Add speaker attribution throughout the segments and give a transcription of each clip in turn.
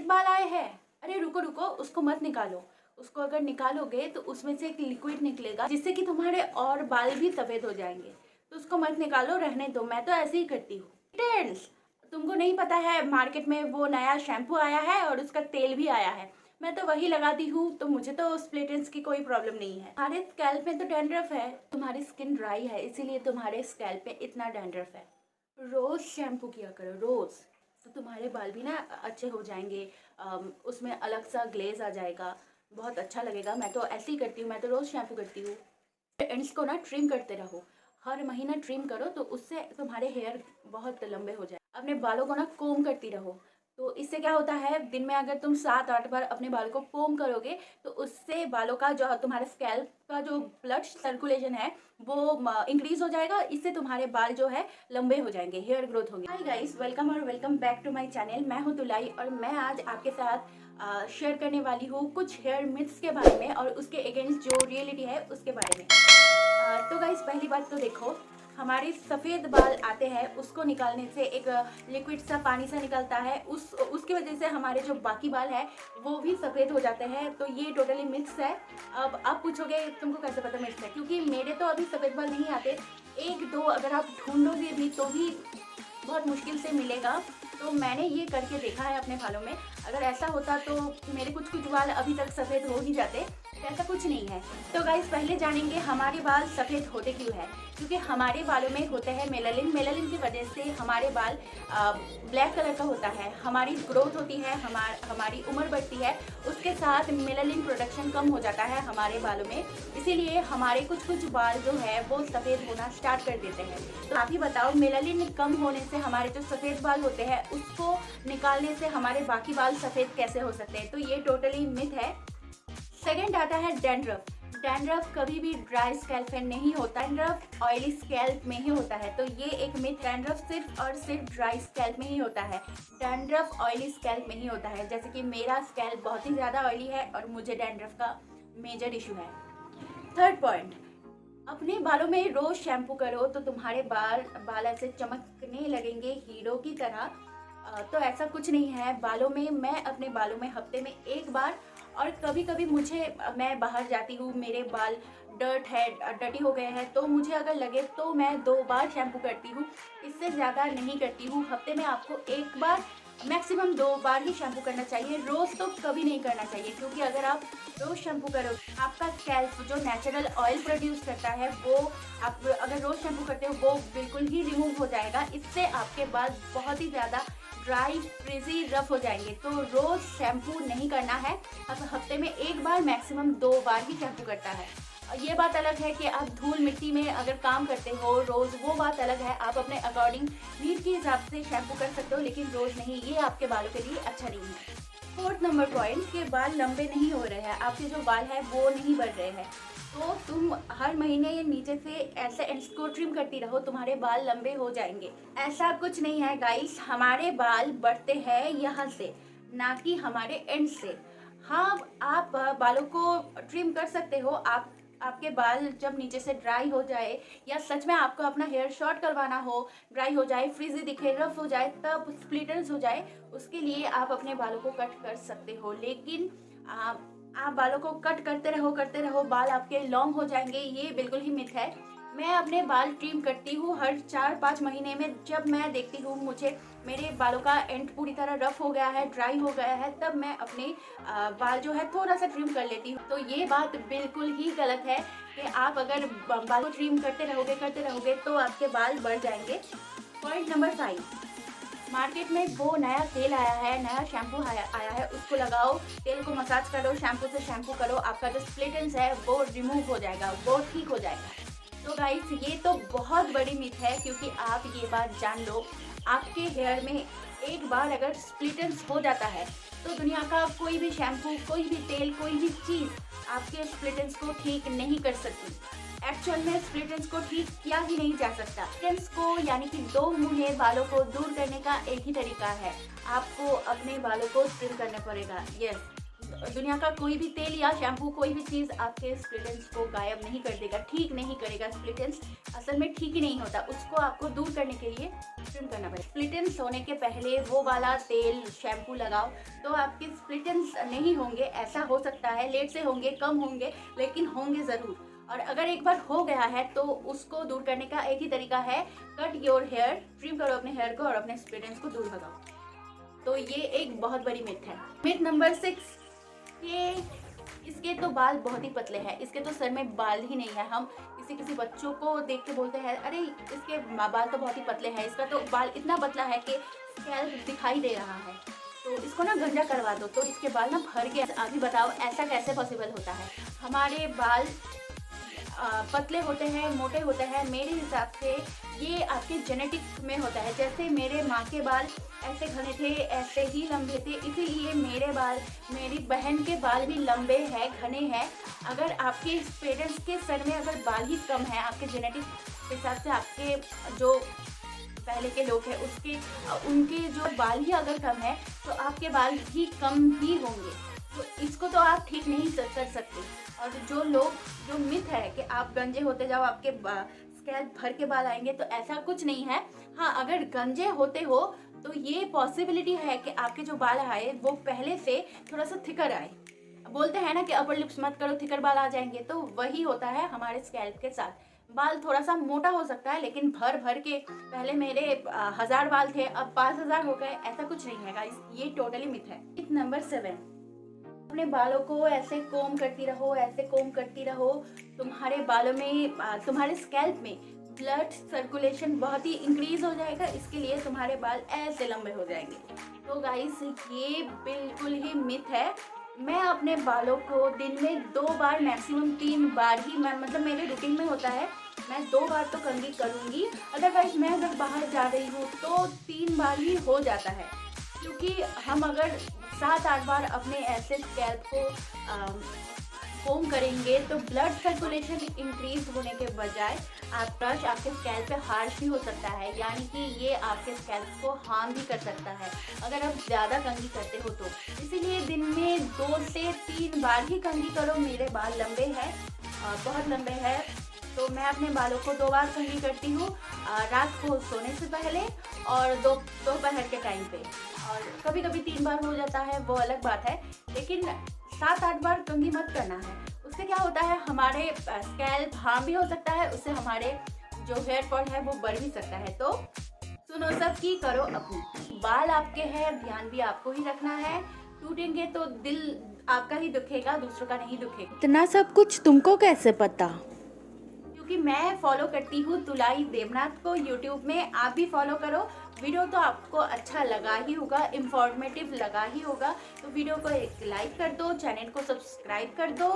Speaker 1: बाल आए हैं। अरे रुको रुको, उसको मत निकालो। उसको अगर निकालोगे तो उसमें से एक लिक्विड निकलेगा जिससे कि तुम्हारे और बाल भी सफ़ेद हो जाएंगे। तो उसको मत निकालो, रहने दो। मैं तो ऐसे ही करती हूँ। डिटेल्स तुमको नहीं पता है, मार्केट में वो नया शैम्पू आया है और उसका तेल भी आया है। मैं तो वही लगाती हूँ, तो मुझे तो स्प्लिट एंड्स की कोई प्रॉब्लम नहीं है। तुम्हारे स्कैल्प में तो डैंड्रफ है, तुम्हारी स्किन ड्राई है, इसीलिए तुम्हारे स्कैल्प में इतना डैंड्रफ है। रोज़ शैम्पू किया करो, रोज़, तो तुम्हारे बाल भी ना अच्छे हो जाएंगे। उसमें अलग सा ग्लेज आ जाएगा, बहुत अच्छा लगेगा। मैं तो ऐसे ही करती हूँ, मैं तो रोज़ शैम्पू करती हूँ। एंड्स को ना ट्रिम करते रहो, हर महीना ट्रिम करो, तो उससे तुम्हारे हेयर बहुत लंबे हो जाए। अपने बालों को ना कोम करती रहो, तो इससे क्या होता है, दिन में अगर तुम 7-8 बार अपने बालों को कोम करोगे तो उससे बालों का जो तुम्हारे स्कैल्प का जो ब्लड सर्कुलेशन है वो इंक्रीज हो जाएगा। इससे तुम्हारे बाल जो है लंबे हो जाएंगे, हेयर ग्रोथ होगी। हाय गाइस, वेलकम और welcome back to my channel. मैं हूँ तुलाई और मैं आज आपके साथ शेयर करने वाली हूँ कुछ हेयर मिथ्स के बारे में और उसके अगेंस्ट जो रियलिटी है उसके बारे में। तो गाइस, पहली बात तो देखो, हमारे सफ़ेद बाल आते हैं, उसको निकालने से एक लिक्विड सा पानी सा निकलता है, उसकी वजह से हमारे जो बाकी बाल है वो भी सफ़ेद हो जाते हैं। तो ये टोटली मिथ्स है। अब आप पूछोगे तुमको कैसे पता मिथ्स है, क्योंकि मेरे तो अभी सफ़ेद बाल नहीं आते। एक दो अगर आप ढूंढोगे भी तो भी बहुत मुश्किल से मिलेगा। तो मैंने ये करके देखा है अपने बालों में। अगर ऐसा होता तो मेरे कुछ कुछ बाल अभी तक सफ़ेद हो ही जाते, ऐसा कुछ नहीं है। तो गाइस, पहले जानेंगे हमारे बाल सफ़ेद होते क्यों है। क्योंकि हमारे बालों में होते हैं मेलानिन। मेलानिन की वजह से हमारे बाल ब्लैक कलर का होता है। हमारी ग्रोथ होती है, हमारी उम्र बढ़ती है, उसके साथ मेलानिन प्रोडक्शन कम हो जाता है हमारे बालों में। इसीलिए हमारे कुछ कुछ बाल जो है वो सफ़ेद होना स्टार्ट कर देते हैं। तो आप ही बताओ, मेलानिन कम होने से हमारे जो सफ़ेद बाल होते हैं उसको निकालने से हमारे बाकी बाल सफ़ेद कैसे हो सकते हैं। तो ये टोटली मिथ है। सेकेंड आता है डैंड्रफ। डैंड्रफ कभी भी ड्राई स्कैल्प में नहीं होता, डैंड्रफ ऑयली स्कैल्प में ही होता है। तो ये एक मिथ, डैंड्रफ सिर्फ और सिर्फ ड्राई स्कैल्प में ही होता है। डैंड्रफ ऑयली स्कैल्प में ही होता है। जैसे कि मेरा स्कैल्प बहुत ही ज़्यादा ऑयली है और मुझे डैंड्रफ का मेजर इशू है। थर्ड पॉइंट, अपने बालों में रोज शैम्पू करो तो तुम्हारे बाल ऐसे चमकने लगेंगे हीरो की तरह। तो ऐसा कुछ नहीं है। मैं अपने बालों में हफ्ते में एक बार, और कभी कभी मैं बाहर जाती हूँ, मेरे बाल डर्टी हो गए हैं, तो मुझे अगर लगे तो मैं 2 बार शैम्पू करती हूँ। इससे ज़्यादा नहीं करती हूँ। हफ्ते में आपको एक बार, मैक्सिमम 2 बार ही शैम्पू करना चाहिए। रोज़ तो कभी नहीं करना चाहिए, क्योंकि अगर आप रोज़ शैम्पू करोगे, आपका स्कैल्प जो नेचुरल ऑयल प्रोड्यूस करता है वो आप अगर रोज़ शैम्पू करते हो वो बिल्कुल ही रिमूव हो जाएगा। इससे आपके बाल बहुत ही ज़्यादा ड्राई, फ्रिजी, रफ हो जाएंगे। तो रोज़ शैम्पू नहीं करना है। अब हफ्ते में एक बार, मैक्सिमम 2 बार ही शैम्पू करता है। ये बात अलग है कि आप धूल मिट्टी में अगर काम करते हो रोज़, वो बात अलग है। आप अपने अकॉर्डिंग नीड के हिसाब से शैम्पू कर सकते हो, लेकिन रोज़ नहीं। ये आपके बालों के लिए अच्छा नहीं है। फोर्थ नंबर पॉइंट, के बाल लंबे नहीं हो रहे हैं, आपके जो बाल हैं वो नहीं बढ़ रहे हैं। तो तुम हर महीने ये नीचे से ऐसे एंड्स को ट्रिम करती रहो, तुम्हारे बाल लंबे हो जाएंगे। ऐसा कुछ नहीं है गाइस, हमारे बाल बढ़ते हैं यहाँ से, ना कि हमारे एंड से। हाँ, आप बालों को ट्रिम कर सकते हो। आपके बाल जब नीचे से ड्राई हो जाए, या सच में आपको अपना हेयर शॉर्ट करवाना हो, ड्राई हो जाए, फ्रिजी दिखे, रफ हो जाए, तब स्प्लिटर्स हो जाए, उसके लिए आप अपने बालों को कट कर सकते हो। लेकिन आप बालों को कट करते रहो, बाल आपके लॉन्ग हो जाएंगे, ये बिल्कुल ही मिथ है। मैं अपने बाल ट्रिम करती हूँ हर 4-5 महीने में। जब मैं देखती हूँ मेरे बालों का एंड पूरी तरह रफ हो गया है, ड्राई हो गया है, तब मैं अपने बाल जो है थोड़ा सा ट्रिम कर लेती हूँ। तो ये बात बिल्कुल ही गलत है कि आप अगर बाल को ट्रिम करते रहोगे तो आपके बाल बढ़ जाएंगे। पॉइंट नंबर 5, मार्केट में वो नया तेल आया है, नया शैम्पू आया है, उसको लगाओ, तेल को मसाज करो, शैम्पू से शैम्पू करो, आपका जो स्प्लिट एंड्स है वो रिमूव हो जाएगा, वो ठीक हो जाएगा। तो गाइस, ये तो बहुत बड़ी मिथ है, क्योंकि आप ये बात जान लो, आपके हेयर में एक बार अगर स्प्लिट एंड्स हो जाता है तो दुनिया का कोई भी शैम्पू, कोई भी तेल, कोई भी चीज़ आपके स्प्लिट एंड्स को ठीक नहीं कर सकती। एक्चुअल में स्प्लिट एंड्स को ठीक किया ही नहीं जा सकता। स्प्लिट एंड्स को, यानी कि 2 मुंहे बालों को दूर करने का एक ही तरीका है, आपको अपने बालों को ट्रिम करना पड़ेगा। यस, दुनिया का कोई भी तेल या शैम्पू, कोई भी चीज़ आपके स्प्लिट एंड्स को गायब नहीं कर देगा, ठीक नहीं करेगा। स्प्लिट एंड्स असल में ठीक ही नहीं होता, उसको आपको दूर करने के लिए ट्रिम करना पड़ेगा। स्प्लिट एंड्स सोने के पहले वो वाला तेल शैम्पू लगाओ तो आपके स्प्लिट एंड्स नहीं होंगे। ऐसा हो सकता है लेट से होंगे, कम होंगे, लेकिन होंगे ज़रूर। और अगर एक बार हो गया है तो उसको दूर करने का एक ही तरीका है, कट योर हेयर, ट्रिम करो अपने हेयर को और अपने स्प्लिट एंड्स को दूर भगाओ। तो ये एक बहुत बड़ी मिथ है। मिथ नंबर 6, ये इसके तो बाल बहुत ही पतले हैं, इसके तो सर में बाल ही नहीं है। हम किसी बच्चों को देख के बोलते हैं अरे इसके बाल तो बहुत ही पतले हैं, इसका तो बाल इतना पतला है कि स्कैल्प दिखाई दे रहा है, तो इसको ना गंजा करवा दो तो इसके बाल ना भर के। अभी बताओ ऐसा कैसे पॉसिबल होता है? हमारे बाल पतले होते हैं, मोटे होते हैं, मेरे हिसाब से ये आपके जेनेटिक में होता है। जैसे मेरे माँ के बाल ऐसे घने थे, ऐसे ही लंबे थे, इसीलिए मेरे बाल, मेरी बहन के बाल भी लंबे हैं, घने हैं। अगर आपके पेरेंट्स के सर में अगर बाल ही कम है, आपके जेनेटिक के हिसाब से, आपके जो पहले के लोग हैं उसके उनके जो बाल ही अगर कम है तो आपके बाल भी कम ही होंगे। तो इसको तो आप ठीक नहीं कर सकते। और जो मिथ है कि आप गंजे होते जाओ आपके स्कैल्प भर के बाल आएंगे, तो ऐसा कुछ नहीं है। हाँ, अगर गंजे होते हो तो ये पॉसिबिलिटी है कि आपके जो बाल आए वो पहले से थोड़ा सा थिकर आए। बोलते हैं ना कि अपर लिप्स मत करो थिकर बाल आ जाएंगे, तो वही होता है हमारे स्कैल्प के साथ। बाल थोड़ा सा मोटा हो सकता है, लेकिन भर भर के पहले मेरे 1000 बाल थे अब 5000 हो गए, ऐसा कुछ नहीं है गाइस, ये टोटली मिथ है। मिथ नंबर 7, अपने बालों को ऐसे कोम करती रहो, ऐसे कोम करती रहो, तुम्हारे बालों में, तुम्हारे स्कैल्प में ब्लड सर्कुलेशन बहुत ही इंक्रीज हो जाएगा, इसके लिए तुम्हारे बाल ऐसे लंबे हो जाएंगे। तो गाइस ये बिल्कुल ही मिथ है। मैं अपने बालों को दिन में 2 बार, मैक्सिमम 3 बार ही, मतलब मेरे रूटीन में होता है, मैं 2 बार तो कंघी करूँगी। अदरवाइज मैं अगर बाहर जा रही हूँ तो 3 बार ही हो जाता है, क्योंकि हम अगर 7-8 बार अपने ऐसे स्कैल्प को कोम करेंगे तो ब्लड सर्कुलेशन इंक्रीज होने के बजाय आपका आपके स्कैल्प पे हार्श भी हो सकता है, यानी कि ये आपके स्कैल्प को हार्म भी कर सकता है अगर आप ज़्यादा कंघी करते हो तो। इसीलिए दिन में 2 से 3 बार ही कंघी करो। मेरे बाल लंबे हैं, बहुत लंबे हैं, तो मैं अपने बालों को 2 बार कंघी करती हूँ, रात को सोने से पहले और दोपहर के टाइम पे, और कभी कभी 3 बार हो जाता है, वो अलग बात है, लेकिन 7-8 बार कंघी मत करना है। उससे क्या होता है, हमारे स्कैल्प हार्म भी हो सकता है, उससे हमारे जो हेयर फॉल है वो बढ़ भी सकता है। तो सुनो सबकी, करो अपनी। बाल आपके हैं, ध्यान भी आपको ही रखना है। टूटेंगे तो दिल आपका ही दुखेगा, दूसरों का नहीं दुखेगा।
Speaker 2: इतना सब कुछ तुमको कैसे पता?
Speaker 1: क्योंकि मैं फॉलो करती हूँ तुलाई देवनाथ को यूट्यूब में, आप भी फॉलो करो। वीडियो तो आपको अच्छा लगा ही होगा, इंफॉर्मेटिव लगा ही होगा, तो वीडियो को एक लाइक कर दो, चैनल को सब्सक्राइब कर दो,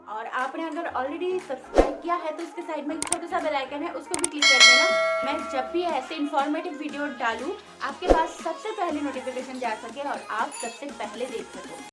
Speaker 1: और आपने अगर ऑलरेडी सब्सक्राइब किया है तो उसके साइड में एक छोटा सा बेल आइकन है, उसको भी क्लिक कर देना। मैं जब भी ऐसे इंफॉर्मेटिव वीडियो डालूँ आपके पास सबसे पहले नोटिफिकेशन जा सके और आप सबसे पहले देख सको।